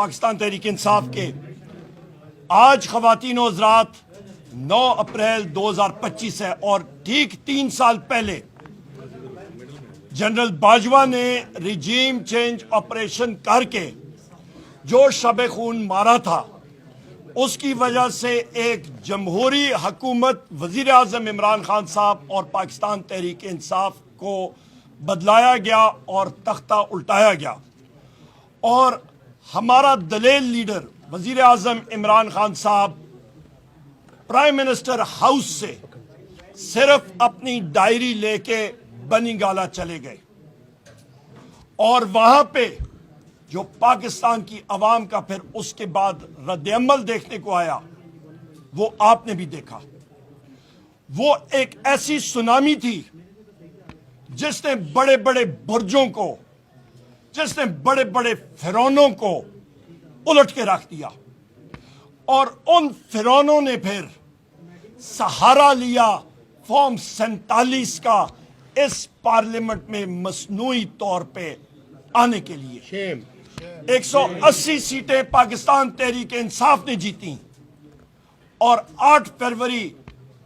پاکستان تحریک انصاف کے آج خواتین و حضرات 9 اپریل 2025 ہے اور ٹھیک 3 سال پہلے جنرل باجوہ نے ریجیم چینج آپریشن کر کے جو شب خون مارا تھا اس کی وجہ سے ایک جمہوری حکومت وزیر اعظم عمران خان صاحب اور پاکستان تحریک انصاف کو بدلایا گیا اور تختہ الٹایا گیا اور ہمارا دلیل لیڈر وزیر اعظم عمران خان صاحب پرائم منسٹر ہاؤس سے صرف اپنی ڈائری لے کے بنی گالا چلے گئے اور وہاں پہ جو پاکستان کی عوام کا پھر اس کے بعد رد عمل دیکھنے کو آیا وہ آپ نے بھی دیکھا. وہ ایک ایسی سونامی تھی جس نے بڑے بڑے برجوں کو، جس نے بڑے بڑے فرعونوں کو الٹ کے رکھ دیا اور ان فرعونوں نے پھر سہارا لیا فارم 47 کا اس پارلیمنٹ میں مصنوعی طور پہ آنے کے لیے. 180 سیٹیں پاکستان تحریک انصاف نے جیتی اور 8 فروری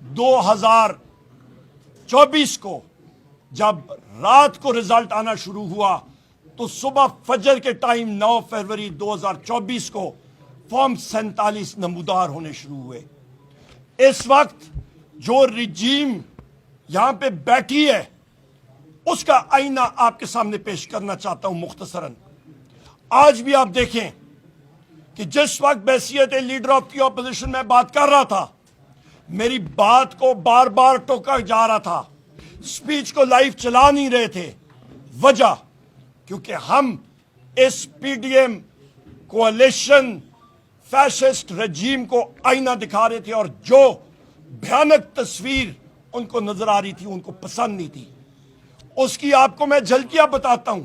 2024 کو جب رات کو رزلٹ آنا شروع ہوا تو صبح فجر کے ٹائم 9 فروری 2024 کو فارم 47 نمودار ہونے شروع ہوئے. اس وقت جو رجیم یہاں پہ بیٹھی ہے اس کا آئینہ آپ کے سامنے پیش کرنا چاہتا ہوں مختصراً. آج بھی آپ دیکھیں کہ جس وقت بحیثیت لیڈر آف دی اپوزیشن میں بات کر رہا تھا میری بات کو بار بار ٹوکا جا رہا تھا، سپیچ کو لائیو چلا نہیں رہے تھے. وجہ کیونکہ ہم اس پی ڈی ایم کوalition فیشسٹ رجیم کو آئینہ دکھا رہے تھے اور جو بھیانک تصویر ان کو نظر آ رہی تھی ان کو پسند نہیں تھی. اس کی آپ کو میں جھلکیاں بتاتا ہوں.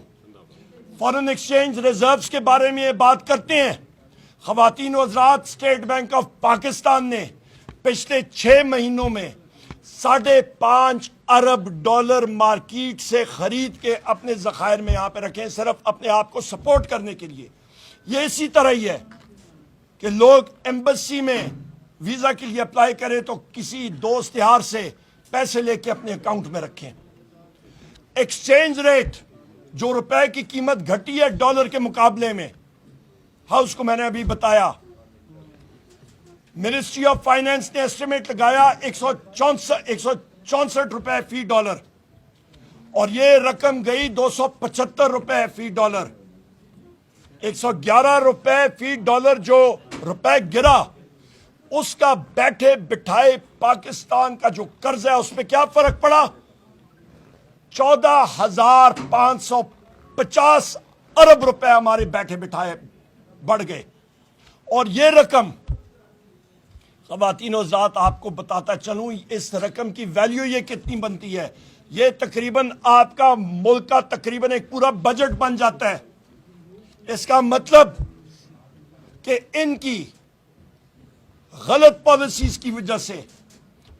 فارن ایکسچینج ریزروز کے بارے میں یہ بات کرتے ہیں. خواتین و حضرات، اسٹیٹ بینک آف پاکستان نے پچھلے 6 مہینوں میں $5.5 ارب مارکیٹ سے خرید کے اپنے ذخائر میں یہاں پہ رکھے ہیں صرف اپنے آپ کو سپورٹ کرنے کے لیے. یہ اسی طرح ہی ہے کہ لوگ ایمبیسی میں ویزا کے لیے اپلائی کریں تو کسی دوست یار سے پیسے لے کے اپنے اکاؤنٹ میں رکھیں. ایکسچینج ریٹ جو روپے کی قیمت گھٹی ہے ڈالر کے مقابلے میں، ہاؤس کو میں نے ابھی بتایا، منسٹری آف فائنانس نے ایسٹیمیٹ لگایا 164 روپے فی ڈالر اور یہ رقم گئی 275 روپے فی ڈالر. 111 روپے فی ڈالر جو روپے گرا اس کا بیٹھے بٹھائے پاکستان کا جو قرض ہے اس پہ کیا فرق پڑا؟ 14,550 ارب روپے ہمارے بیٹھے بٹھائے بڑھ گئے. اور یہ رقم خواتین و حضرات آپ کو بتاتا چلوں اس رقم کی ویلیو یہ کتنی بنتی ہے. یہ تقریباً آپ کا ملک کا تقریباً ایک پورا بجٹ بن جاتا ہے. اس کا مطلب کہ ان کی غلط پالیسیز کی وجہ سے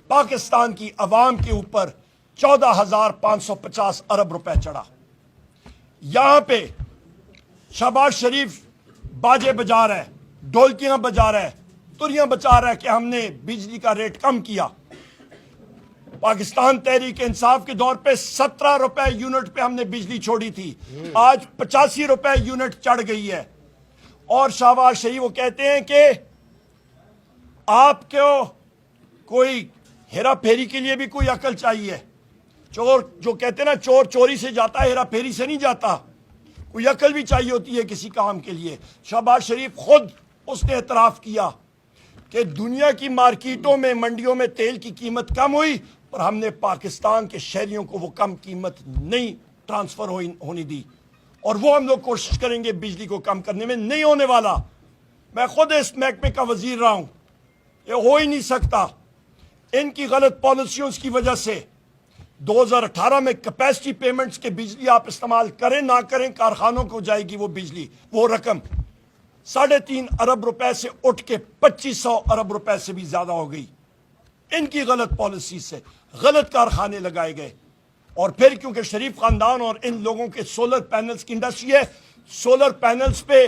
پاکستان کی عوام کے اوپر 14,550 ارب روپے چڑھا. یہاں پہ شہباز شریف باجے بجا رہا ہے، ڈھولکیاں بجا رہا ہے، تریاں بچا رہا ہے کہ ہم نے بجلی کا ریٹ کم کیا. پاکستان تحریک انصاف کے دور پہ 17 روپے یونٹ پہ ہم نے بجلی چھوڑی تھی، آج 85 روپے یونٹ چڑھ گئی ہے. اور شہباز شریف وہ کہتے ہیں کہ آپ کو کوئی ہیرا پھیری کے لیے بھی کوئی عقل چاہیے. چور جو کہتے ہیں نا چور چوری سے جاتا ہے، ہیرا پھیری سے نہیں جاتا. کوئی عقل بھی چاہیے ہوتی ہے کسی کام کے لیے. شہباز شریف خود اس نے اعتراف کیا کہ دنیا کی مارکیٹوں میں منڈیوں میں تیل کی قیمت کم ہوئی اور ہم نے پاکستان کے شہریوں کو وہ کم قیمت نہیں ٹرانسفر ہونی دی اور وہ ہم لوگ کوشش کریں گے بجلی کو کم کرنے میں. نہیں ہونے والا. میں خود اس محکمے کا وزیر رہا ہوں، یہ ہو ہی نہیں سکتا. ان کی غلط پالیسیوں کی وجہ سے 2018 میں کیپیسٹی پیمنٹس کے بجلی آپ استعمال کریں نہ کریں کارخانوں کو جائے گی وہ بجلی، وہ رقم 3.5 ارب روپے سے اٹھ کے 2500 ارب روپے سے بھی زیادہ ہو گئی. ان کی غلط پالیسی سے غلط کارخانے لگائے گئے. اور پھر کیونکہ شریف خاندان اور ان لوگوں کے سولر پینلز کی انڈسٹری ہے، سولر پینلز پہ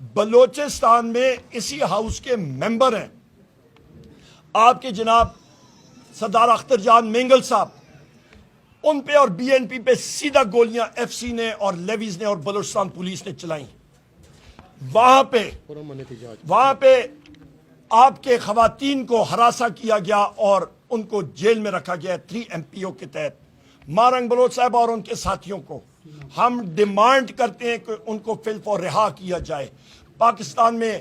بلوچستان میں اسی ہاؤس کے ممبر ہیں آپ کے جناب سردار اختر جان مینگل صاحب، ان پہ اور بی این پی پہ سیدھا گولیاں ایف سی نے اور لیویز نے اور بلوچستان پولیس نے چلائیں. وہاں پہ آپ کے خواتین کو ہراساں کیا گیا اور ان کو جیل میں رکھا گیا 3 MPO کے تحت. مارنگ بلوچ صاحب اور ان کے ساتھیوں کو ہم ڈیمانڈ کرتے ہیں کہ ان کو فی الفور رہا کیا جائے. پاکستان میں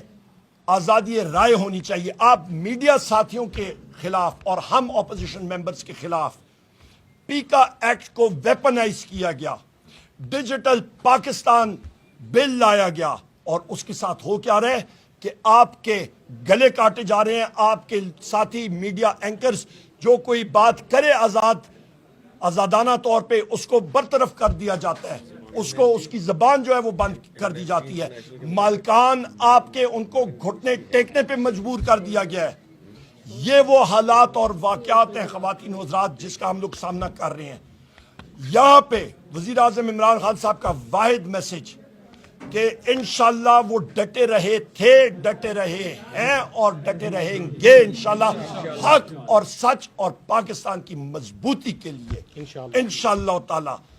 آزادی رائے ہونی چاہیے. آپ میڈیا ساتھیوں کے خلاف اور ہم اپوزیشن ممبرز کے خلاف پیکا ایکٹ کو ویپنائز کیا گیا، ڈیجیٹل پاکستان بل لایا گیا، اور اس کے ساتھ ہو کیا رہے کہ آپ کے گلے کاٹے جا رہے ہیں. آپ کے ساتھی میڈیا اینکرز جو کوئی بات کرے آزادانہ طور پہ اس کو برطرف کر دیا جاتا ہے، اس کی زبان جو ہے وہ بند کر دی جاتی ہے. مالکان آپ کے ان کو گھٹنے ٹیکنے پہ مجبور کر دیا گیا ہے. یہ وہ حالات اور واقعات ہیں خواتین و حضرات جس کا ہم لوگ سامنا کر رہے ہیں. یہاں پہ وزیر اعظم عمران خان صاحب کا واحد میسج کہ انشاءاللہ وہ ڈٹے رہے تھے، ڈٹے رہے ہیں اور ڈٹے رہیں گے انشاءاللہ حق اور سچ اور پاکستان کی مضبوطی کے لیے انشاءاللہ تعالی.